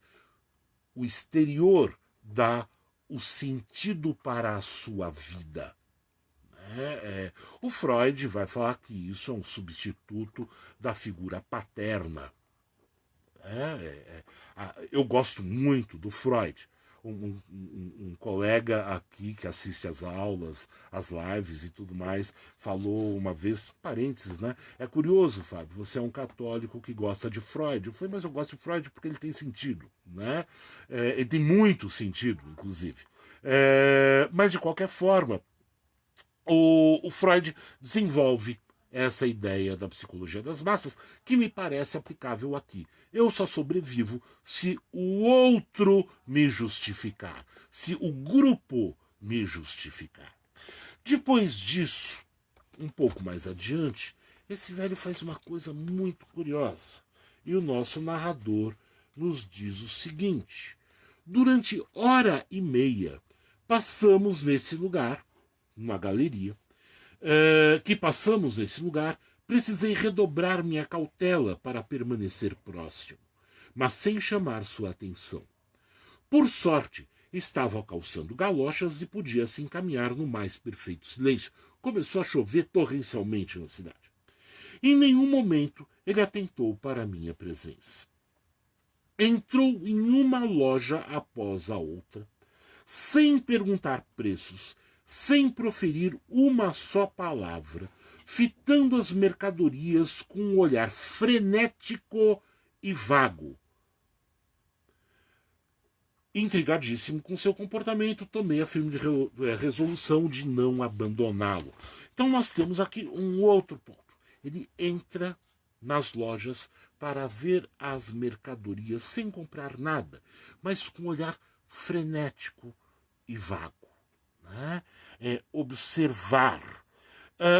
O exterior dá o sentido para a sua vida. O Freud vai falar que isso é um substituto da figura paterna. Eu gosto muito do Freud. Um colega aqui que assiste às aulas, às lives e tudo mais, falou uma vez, parênteses, né? É curioso, Fábio, você é um católico que gosta de Freud. Eu falei, mas eu gosto de Freud porque ele tem sentido, né? Ele tem muito sentido, inclusive. Mas, de qualquer forma, o Freud desenvolve essa ideia da psicologia das massas, que me parece aplicável aqui. Eu só sobrevivo se o outro me justificar, se o grupo me justificar. Depois disso, um pouco mais adiante, esse velho faz uma coisa muito curiosa. E o nosso narrador nos diz o seguinte: durante hora e meia, passamos nesse lugar, uma galeria, precisei redobrar minha cautela para permanecer próximo, mas sem chamar sua atenção. Por sorte, estava calçando galochas e podia se encaminhar no mais perfeito silêncio. Começou a chover torrencialmente na cidade. Em nenhum momento ele atentou para a minha presença. Entrou em uma loja após a outra, sem perguntar preços, sem proferir uma só palavra, fitando as mercadorias com um olhar frenético e vago. Intrigadíssimo com seu comportamento, tomei a firme resolução de não abandoná-lo. Então nós temos aqui um outro ponto. Ele entra nas lojas para ver as mercadorias sem comprar nada, mas com um olhar frenético e vago. Né? Observar.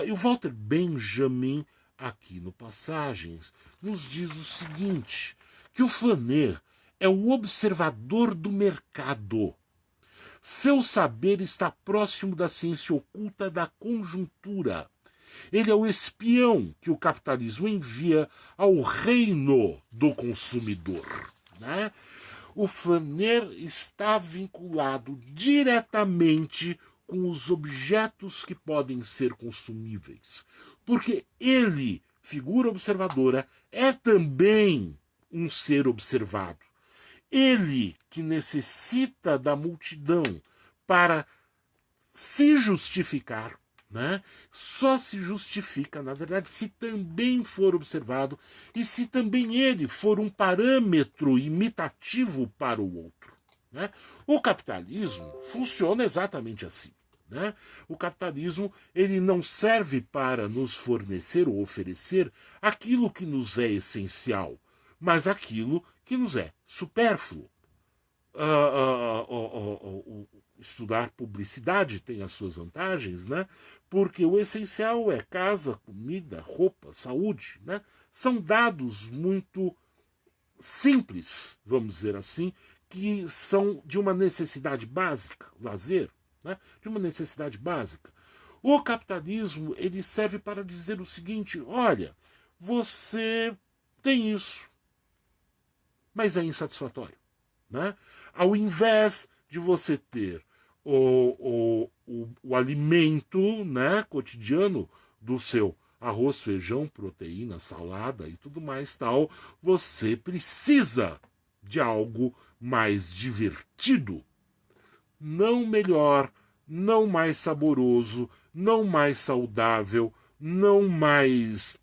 E o Walter Benjamin, aqui no Passagens, nos diz o seguinte, que o Flaner é o observador do mercado. Seu saber está próximo da ciência oculta da conjuntura. Ele é o espião que o capitalismo envia ao reino do consumidor. Né? O Flaner está vinculado diretamente com os objetos que podem ser consumíveis, porque ele figura observadora, é também um ser observado. Ele que necessita da multidão para se justificar, né? Só se justifica, na verdade, se também for observado e se também ele for um parâmetro imitativo para o outro. Né? O capitalismo funciona exatamente assim. Né? O capitalismo ele não serve para nos fornecer ou oferecer aquilo que nos é essencial, mas aquilo que nos é supérfluo. Estudar publicidade tem as suas vantagens, né? Porque o essencial é casa, comida, roupa, saúde, né? São dados muito simples, vamos dizer assim, que são de uma necessidade básica, lazer, né? De uma necessidade básica. O capitalismo ele serve para dizer o seguinte: olha, você tem isso, mas é insatisfatório. Né? Ao invés de você ter o alimento, né, cotidiano do seu arroz, feijão, proteína, salada e tudo mais tal, você precisa de algo mais divertido. Não melhor, não mais saboroso, não mais saudável, não mais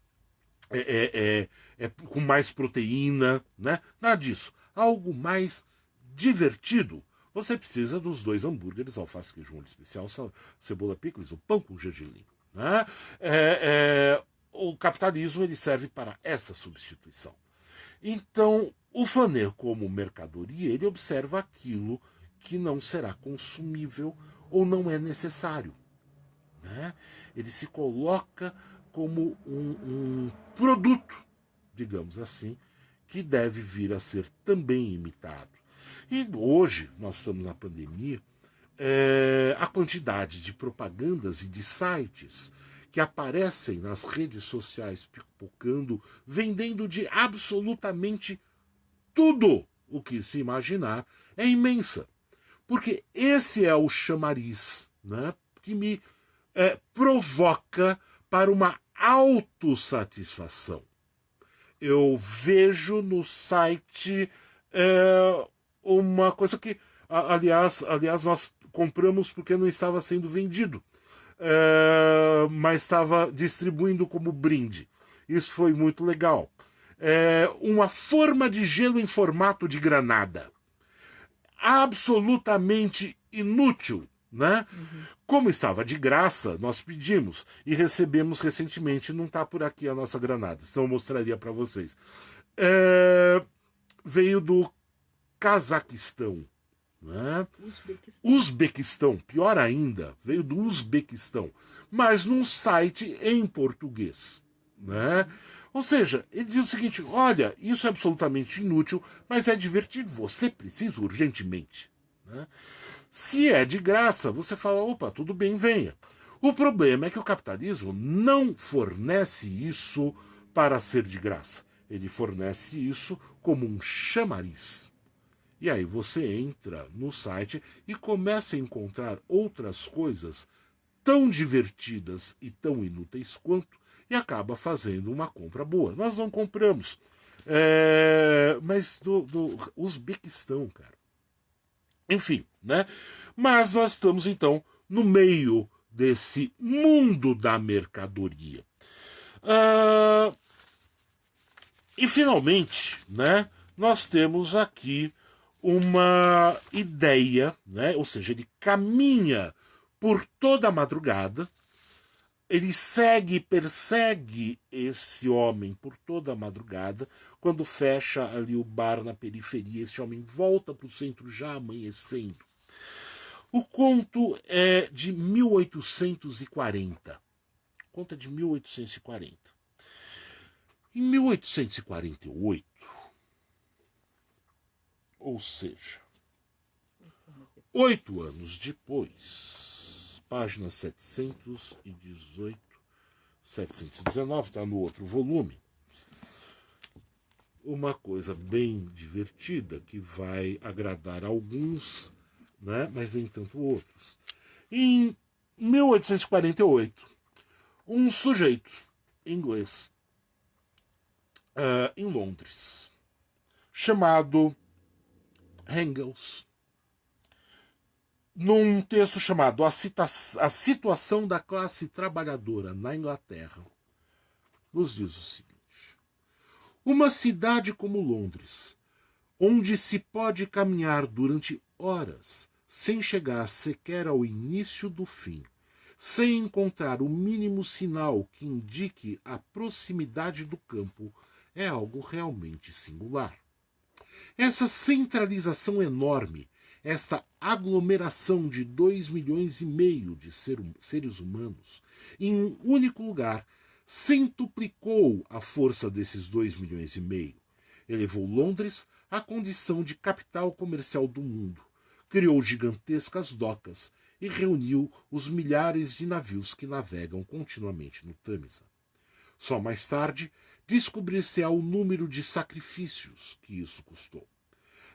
com mais proteína, né? Nada disso. Algo mais divertido. Você precisa dos 2 hambúrgueres, alface, queijo, molho especial, cebola picles, o pão com gergelim. Né? O capitalismo ele serve para essa substituição. Então, o flaner como mercadoria, ele observa aquilo que não será consumível ou não é necessário. Né? Ele se coloca como um produto, digamos assim, que deve vir a ser também imitado. E hoje, nós estamos na pandemia, a quantidade de propagandas e de sites que aparecem nas redes sociais pipocando, vendendo de absolutamente tudo o que se imaginar, é imensa. Porque esse é o chamariz, né, que me provoca para uma autossatisfação. Eu vejo no site uma coisa que, aliás, nós compramos porque não estava sendo vendido, mas estava distribuindo como brinde. Isso foi muito legal. Uma forma de gelo em formato de granada. Absolutamente inútil. Né? Uhum. Como estava de graça, nós pedimos e recebemos recentemente, não está por aqui a nossa granada, senão eu mostraria para vocês. Veio do Cazaquistão. Né? Uzbequistão, pior ainda, veio do Uzbequistão, mas num site em português. Né? Ou seja, ele diz o seguinte: olha, isso é absolutamente inútil, mas é divertido, você precisa urgentemente. Né? Se é de graça, você fala, opa, tudo bem, venha. O problema é que o capitalismo não fornece isso para ser de graça. Ele fornece isso como um chamariz. E aí você entra no site e começa a encontrar outras coisas tão divertidas e tão inúteis quanto, e acaba fazendo uma compra boa. Nós não compramos. Mas do Uzbequistão, cara. Enfim, né? Mas nós estamos, então, no meio desse mundo da mercadoria. E, finalmente, né, nós temos aqui uma ideia, né? Ou seja, ele caminha por toda a madrugada, ele persegue esse homem por toda a madrugada. Quando fecha ali o bar na periferia, esse homem volta para o centro já amanhecendo. O conto é de 1840. O conto é de 1840. Em 1848, ou seja, 8 anos depois, página 718, 719, está no outro volume, uma coisa bem divertida que vai agradar alguns, né, mas nem tanto outros. Em 1848, um sujeito inglês em Londres, chamado Engels, num texto chamado A Situação da Classe Trabalhadora na Inglaterra, nos diz o seguinte: uma cidade como Londres, onde se pode caminhar durante horas sem chegar sequer ao início do fim, sem encontrar o mínimo sinal que indique a proximidade do campo, é algo realmente singular. Essa centralização enorme, esta aglomeração de 2,5 milhões de seres humanos em um único lugar, centuplicou a força desses 2,5 milhões. Elevou Londres à condição de capital comercial do mundo, criou gigantescas docas e reuniu os milhares de navios que navegam continuamente no Tâmisa. Só mais tarde descobrir-se-á o número de sacrifícios que isso custou.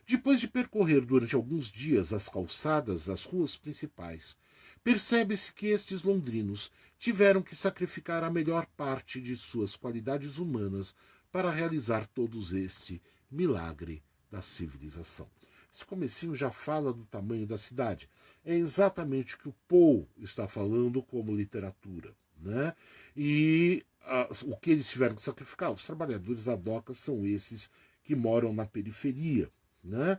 Depois de percorrer durante alguns dias as calçadas das ruas principais, percebe-se que estes londrinos tiveram que sacrificar a melhor parte de suas qualidades humanas para realizar todos este milagre da civilização. Esse comecinho já fala do tamanho da cidade. É exatamente o que o Poe está falando como literatura, né? E o que eles tiveram que sacrificar? Os trabalhadores da doca são esses que moram na periferia, né?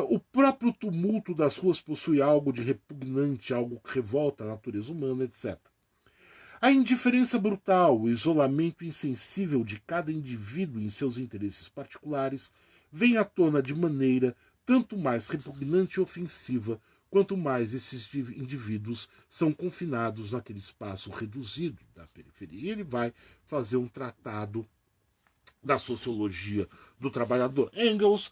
O próprio tumulto das ruas possui algo de repugnante, algo que revolta a natureza humana, etc. A indiferença brutal, o isolamento insensível de cada indivíduo em seus interesses particulares vem à tona de maneira tanto mais repugnante e ofensiva quanto mais esses indivíduos são confinados naquele espaço reduzido da periferia. E ele vai fazer um tratado da sociologia do trabalhador. Engels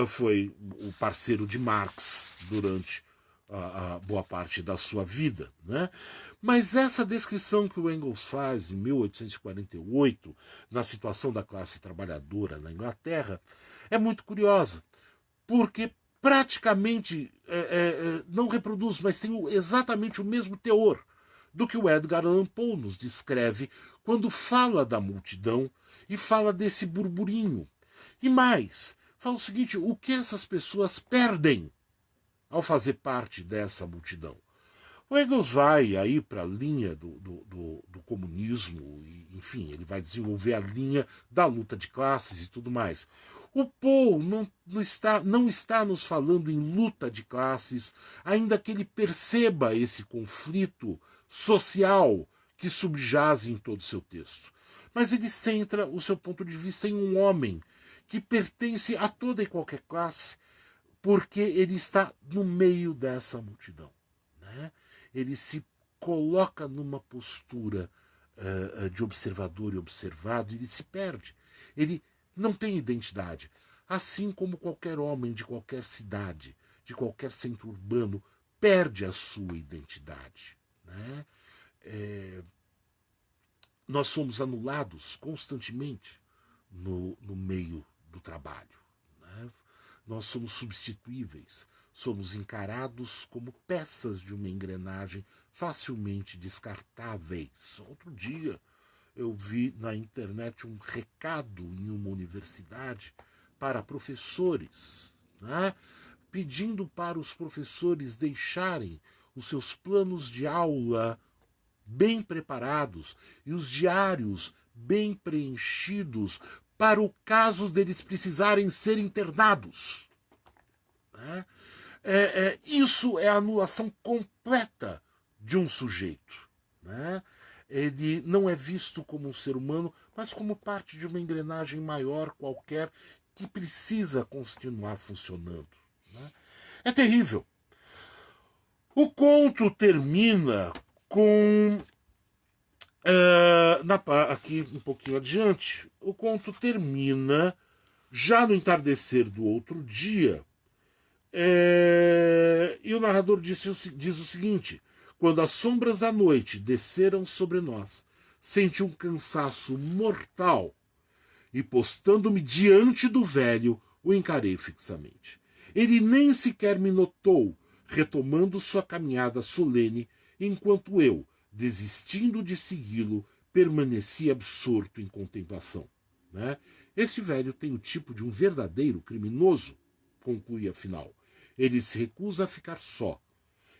foi o parceiro de Marx durante a boa parte da sua vida, né? Mas essa descrição que o Engels faz em 1848, na situação da classe trabalhadora na Inglaterra, é muito curiosa, porque praticamente não reproduz, mas tem exatamente o mesmo teor do que o Edgar Allan Poe nos descreve quando fala da multidão e fala desse burburinho. E mais, fala o seguinte: o que essas pessoas perdem ao fazer parte dessa multidão? O Engels vai aí para a linha do comunismo, e, enfim, ele vai desenvolver a linha da luta de classes e tudo mais. O Poe não está nos falando em luta de classes, ainda que ele perceba esse conflito social que subjaz em todo o seu texto. Mas ele centra o seu ponto de vista em um homem que pertence a toda e qualquer classe, porque ele está no meio dessa multidão, né? Ele se coloca numa postura de observador e observado, e ele se perde. Ele não tem identidade. Assim como qualquer homem de qualquer cidade, de qualquer centro urbano, perde a sua identidade, né? Nós somos anulados constantemente no meio do trabalho, né? Nós somos substituíveis, somos encarados como peças de uma engrenagem facilmente descartáveis. Outro dia eu vi na internet um recado em uma universidade para professores, né? Pedindo para os professores deixarem os seus planos de aula bem preparados e os diários bem preenchidos para o caso deles precisarem ser internados, né? Isso é a anulação completa de um sujeito, né? Ele não é visto como um ser humano, mas como parte de uma engrenagem maior qualquer que precisa continuar funcionando, né? É terrível. O conto termina com aqui um pouquinho adiante, o conto termina já no entardecer do outro dia, e o narrador diz o seguinte: quando as sombras da noite desceram sobre nós, senti um cansaço mortal e, postando-me diante do velho, o encarei fixamente. Ele nem sequer me notou, retomando sua caminhada solene, enquanto eu, desistindo de segui-lo, permaneci absorto em contemplação. né? Este velho tem o tipo de um verdadeiro criminoso, conclui afinal. Ele se recusa a ficar só.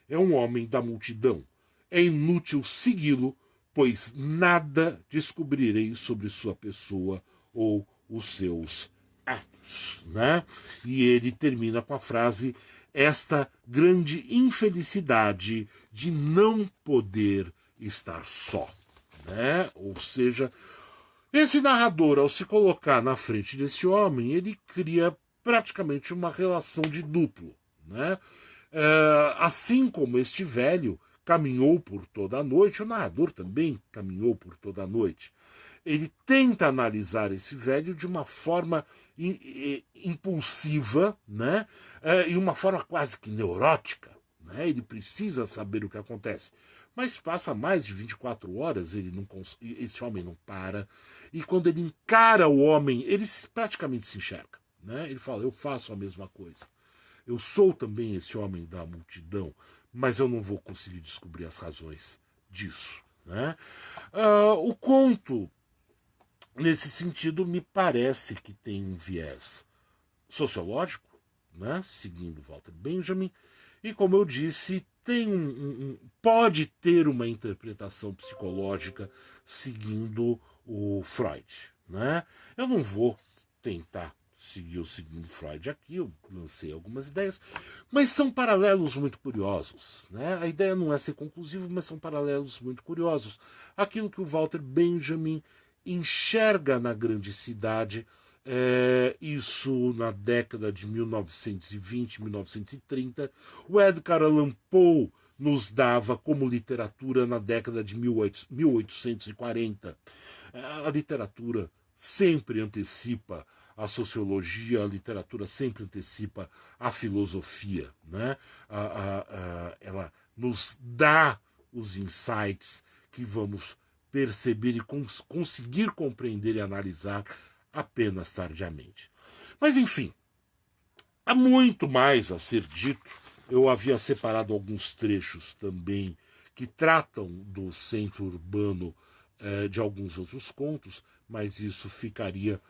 É um homem da multidão. É inútil segui-lo, pois nada descobrirei sobre sua pessoa ou os seus atos, né? E ele termina com a frase: esta grande infelicidade de não poder estar só, né? Ou seja, esse narrador, ao se colocar na frente desse homem, ele cria praticamente uma relação de duplo, né? Assim como este velho caminhou por toda a noite, o narrador também caminhou por toda a noite. Ele tenta analisar esse velho de uma forma impulsiva, né? E uma forma quase que neurótica. Né? Ele precisa saber o que acontece. Mas passa mais de 24 horas, esse homem não para. E quando ele encara o homem, ele praticamente se enxerga. Né? Ele fala: eu faço a mesma coisa. Eu sou também esse homem da multidão, mas eu não vou conseguir descobrir as razões disso. Né? O conto, nesse sentido, me parece que tem um viés sociológico, né? Seguindo Walter Benjamin, e como eu disse, pode ter uma interpretação psicológica seguindo o Freud. Né? Eu não vou tentar seguir o segundo Freud aqui, eu lancei algumas ideias, mas são paralelos muito curiosos. Né? A ideia não é ser conclusivo, mas são paralelos muito curiosos. Aquilo que o Walter Benjamin enxerga na grande cidade, isso na década de 1920, 1930, o Edgar Allan Poe nos dava como literatura na década de 1840. A literatura sempre antecipa a sociologia, a literatura sempre antecipa a filosofia. Né? Ela nos dá os insights que vamos perceber e conseguir compreender e analisar apenas tardiamente. Mas, enfim, há muito mais a ser dito. Eu havia separado alguns trechos também que tratam do centro urbano de alguns outros contos, mas isso ficaria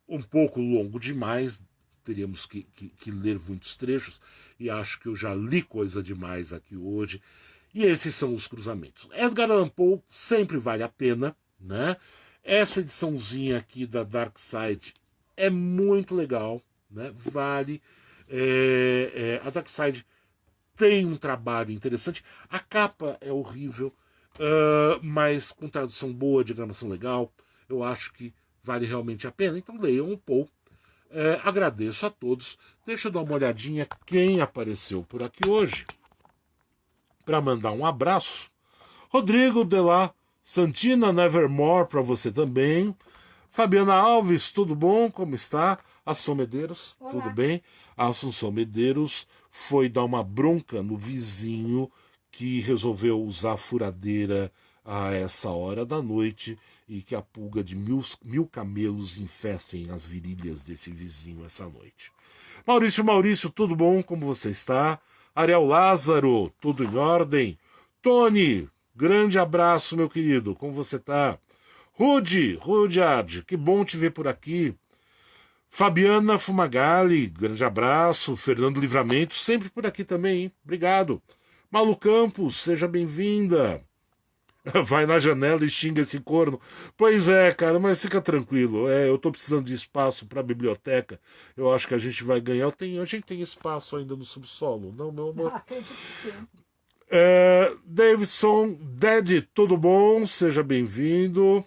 um pouco longo demais, teríamos que ler muitos trechos, e acho que eu já li coisa demais aqui hoje. E esses são os cruzamentos. Edgar Allan Poe sempre vale a pena, né? Essa ediçãozinha aqui da Dark Side é muito legal, né? Vale. A Dark Side tem um trabalho interessante. A capa é horrível, mas com tradução boa, diagramação legal, eu acho que vale realmente a pena. Então leiam um pouco. Agradeço a todos. Deixa eu dar uma olhadinha quem apareceu por aqui hoje para mandar um abraço. Rodrigo de la Santina Nevermore para você também. Fabiana Alves, tudo bom? Como está? Assunção Medeiros, olá. Tudo bem? A Assunção Medeiros foi dar uma bronca no vizinho que resolveu usar a furadeira a essa hora da noite e que a pulga de mil camelos infestem as virilhas desse vizinho essa noite. Maurício, tudo bom? Como você está? Ariel Lázaro, tudo em ordem? Tony, grande abraço, meu querido, como você está? Rudyard, que bom te ver por aqui. Fabiana Fumagalli, grande abraço. Fernando Livramento, sempre por aqui também, hein? Obrigado. Malu Campos, seja bem-vinda. Vai na janela e xinga esse corno. Pois é, cara, mas fica tranquilo. Eu tô precisando de espaço para a biblioteca. Eu acho que a gente vai ganhar. A gente tem espaço ainda no subsolo, não, meu amor? Davidson, Ded, tudo bom? Seja bem-vindo.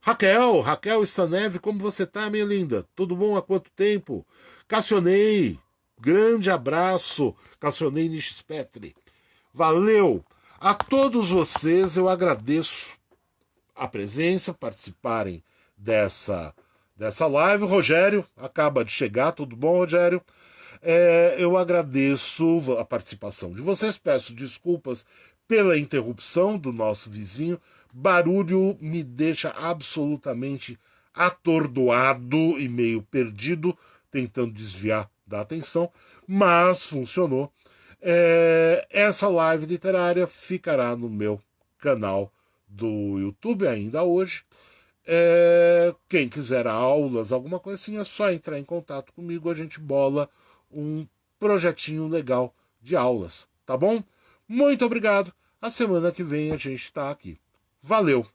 Raquel Staneve, como você tá, minha linda? Tudo bom? Há quanto tempo? Cassionei, grande abraço. Cassionei Nishspetri. Valeu! A todos vocês eu agradeço a presença, participarem dessa live. Rogério acaba de chegar, tudo bom, Rogério? Eu agradeço a participação de vocês, peço desculpas pela interrupção do nosso vizinho. Barulho me deixa absolutamente atordoado e meio perdido, tentando desviar da atenção, mas funcionou. Essa live literária ficará no meu canal do YouTube ainda hoje. Quem quiser aulas, alguma coisa assim, é só entrar em contato comigo, a gente bola um projetinho legal de aulas, tá bom? Muito obrigado. A semana que vem a gente está aqui. Valeu!